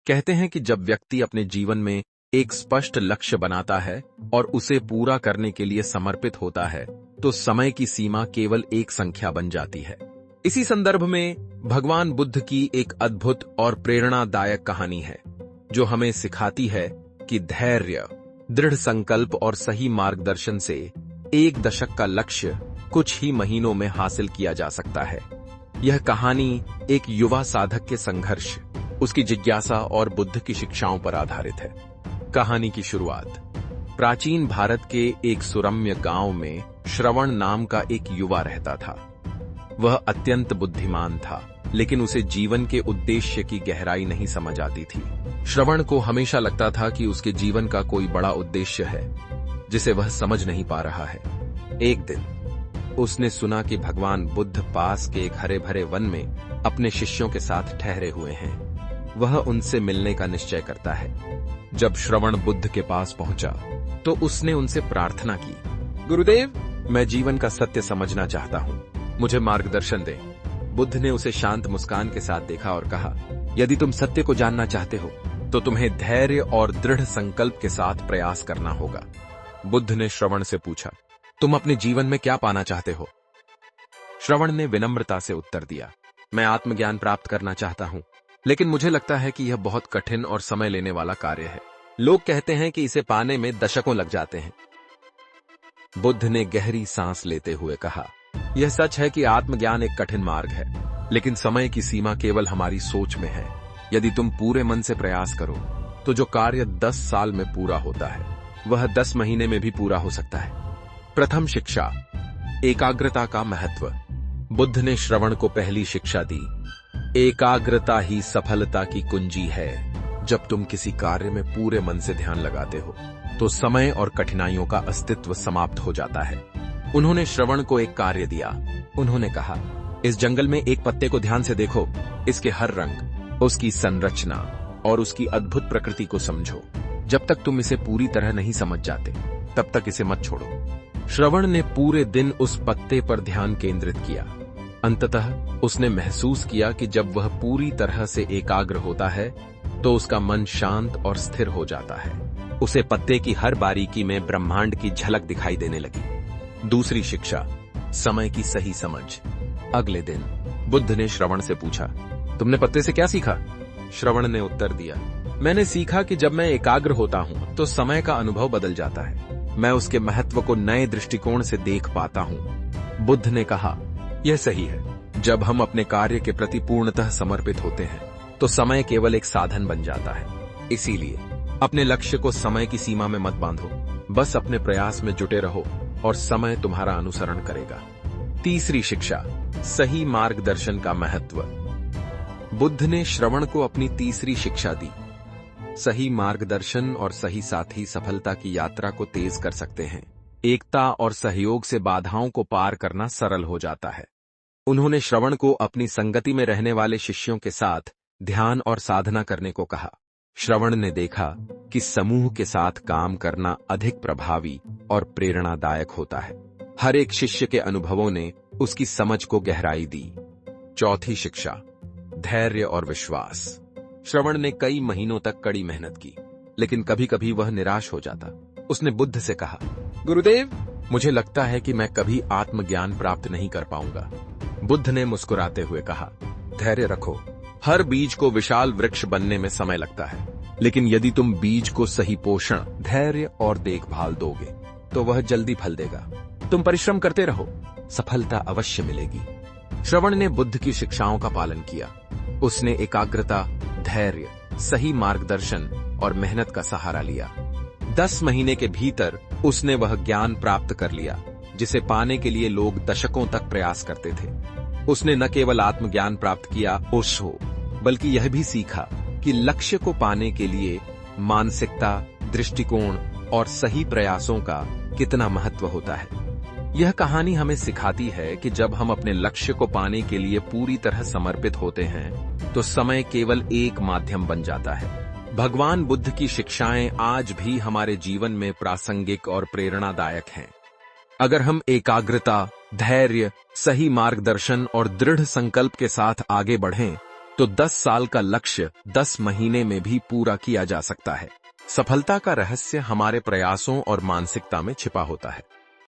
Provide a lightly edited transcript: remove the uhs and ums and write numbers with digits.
कहते हैं कि जब व्यक्ति अपने जीवन में एक स्पष्ट लक्ष्य बनाता है और उसे पूरा करने के लिए समर्पित होता है, तो समय की सीमा केवल एक संख्या बन जाती है। इसी संदर्भ में भगवान बुद्ध की एक अद्भुत और प्रेरणादायक कहानी है, जो हमें सिखाती है कि धैर्य, दृढ़ संकल्प और सही मार्गदर्शन से 1 दशक का लक्ष्य कुछ ही महीनों में हासिल किया जा सकता है। यह कहानी एक युवा साधक के संघर्ष, उसकी जिज्ञासा और बुद्ध की शिक्षाओं पर आधारित है। कहानी की शुरुआत प्राचीन भारत के एक सुरम्य गांव में श्रवण नाम का एक युवा रहता था। वह अत्यंत बुद्धिमान था, लेकिन उसे जीवन के उद्देश्य की गहराई नहीं समझ आती थी। श्रवण को हमेशा लगता था कि उसके जीवन का कोई बड़ा उद्देश्य है, जिसे वह समझ नहीं पा रहा है। एक दिन उसने सुना कि भगवान बुद्ध पास के एक हरे भरे वन में अपने शिष्यों के साथ ठहरे हुए हैं। वह उनसे मिलने का निश्चय करता है। जब श्रवण बुद्ध के पास पहुंचा, तो उसने उनसे प्रार्थना की, गुरुदेव, मैं जीवन का सत्य समझना चाहता हूं, मुझे मार्गदर्शन दें। बुद्ध ने उसे शांत मुस्कान के साथ देखा और कहा, यदि तुम सत्य को जानना चाहते हो, तो तुम्हें धैर्य और दृढ़ संकल्प के साथ प्रयास करना होगा। बुद्ध ने श्रवण से पूछा, तुम अपने जीवन में क्या पाना चाहते हो? श्रवण ने विनम्रता से उत्तर दिया, मैं आत्मज्ञान प्राप्त करना चाहता हूं, लेकिन मुझे लगता है कि यह बहुत कठिन और समय लेने वाला कार्य है। लोग कहते हैं कि इसे पाने में दशकों लग जाते हैं। बुद्ध ने गहरी सांस लेते हुए कहा, यह सच है कि आत्मज्ञान एक कठिन मार्ग है, लेकिन समय की सीमा केवल हमारी सोच में है। यदि तुम पूरे मन से प्रयास करो, तो जो कार्य 10 साल में पूरा होता है, वह 10 महीने में भी पूरा हो सकता है। प्रथम शिक्षा, एकाग्रता का महत्व। बुद्ध ने श्रवण को पहली शिक्षा दी, एकाग्रता ही सफलता की कुंजी है। जब तुम किसी कार्य में पूरे मन से ध्यान लगाते हो, तो समय और कठिनाइयों का अस्तित्व समाप्त हो जाता है। उन्होंने श्रवण को एक कार्य दिया। उन्होंने कहा, इस जंगल में एक पत्ते को ध्यान से देखो, इसके हर रंग, उसकी संरचना और उसकी अद्भुत प्रकृति को समझो। जब तक तुम इसे पूरी तरह नहीं समझ जाते, तब तक इसे मत छोड़ो। श्रवण ने पूरे दिन उस पत्ते पर ध्यान केंद्रित किया। अंततः उसने महसूस किया कि जब वह पूरी तरह से एकाग्र होता है, तो उसका मन शांत और स्थिर हो जाता है। उसे पत्ते की हर बारीकी में ब्रह्मांड की झलक दिखाई देने लगी। दूसरी शिक्षा, समय की सही समझ। अगले दिन बुद्ध ने श्रवण से पूछा, तुमने पत्ते से क्या सीखा? श्रवण ने उत्तर दिया, मैंने सीखा कि जब मैं एकाग्र होता हूं, तो समय का अनुभव बदल जाता है। मैं उसके महत्व को नए दृष्टिकोण से देख पाता हूं। बुद्ध ने कहा, यह सही है। जब हम अपने कार्य के प्रति पूर्णतः समर्पित होते हैं, तो समय केवल एक साधन बन जाता है। इसीलिए अपने लक्ष्य को समय की सीमा में मत बांधो, बस अपने प्रयास में जुटे रहो और समय तुम्हारा अनुसरण करेगा। तीसरी शिक्षा, सही मार्गदर्शन का महत्व। बुद्ध ने श्रवण को अपनी तीसरी शिक्षा दी। सही मार्गदर्शन और सही साथी सफलता की यात्रा को तेज कर सकते हैं। एकता और सहयोग से बाधाओं को पार करना सरल हो जाता है। उन्होंने श्रवण को अपनी संगति में रहने वाले शिष्यों के साथ ध्यान और साधना करने को कहा। श्रवण ने देखा कि समूह के साथ काम करना अधिक प्रभावी और प्रेरणादायक होता है। हर एक शिष्य के अनुभवों ने उसकी समझ को गहराई दी। चौथी शिक्षा, धैर्य और विश्वास। श्रवण ने कई महीनों तक कड़ी मेहनत की, लेकिन कभी कभी वह निराश हो जाता। उसने बुद्ध से कहा, गुरुदेव, मुझे लगता है कि मैं कभी आत्मज्ञान प्राप्त नहीं कर पाऊंगा। बुद्ध ने मुस्कुराते हुए कहा, धैर्य रखो। हर बीज को विशाल वृक्ष बनने में समय लगता है, लेकिन यदि तुम बीज को सही पोषण, धैर्य और देखभाल दोगे, तो वह जल्दी फल देगा। तुम परिश्रम करते रहो, सफलता अवश्य मिलेगी। श्रवण ने बुद्ध की शिक्षाओं का पालन किया। उसने एकाग्रता, धैर्य, सही मार्गदर्शन और मेहनत का सहारा लिया। 10 महीने के भीतर उसने वह ज्ञान प्राप्त कर लिया, जिसे पाने के लिए लोग दशकों तक प्रयास करते थे। उसने न केवल आत्मज्ञान प्राप्त किया, बल्कि यह भी सीखा कि लक्ष्य को पाने के लिए मानसिकता, दृष्टिकोण और सही प्रयासों का कितना महत्व होता है। यह कहानी हमें सिखाती है कि जब हम अपने लक्ष्य को पाने के लिए पूरी तरह समर्पित होते हैं, तो समय केवल एक माध्यम बन जाता है। भगवान बुद्ध की शिक्षाएं आज भी हमारे जीवन में प्रासंगिक और प्रेरणादायक हैं। अगर हम एकाग्रता, धैर्य, सही मार्गदर्शन और दृढ़ संकल्प के साथ आगे बढ़ें, तो 10 साल का लक्ष्य 10 महीने में भी पूरा किया जा सकता है। सफलता का रहस्य हमारे प्रयासों और मानसिकता में छिपा होता है।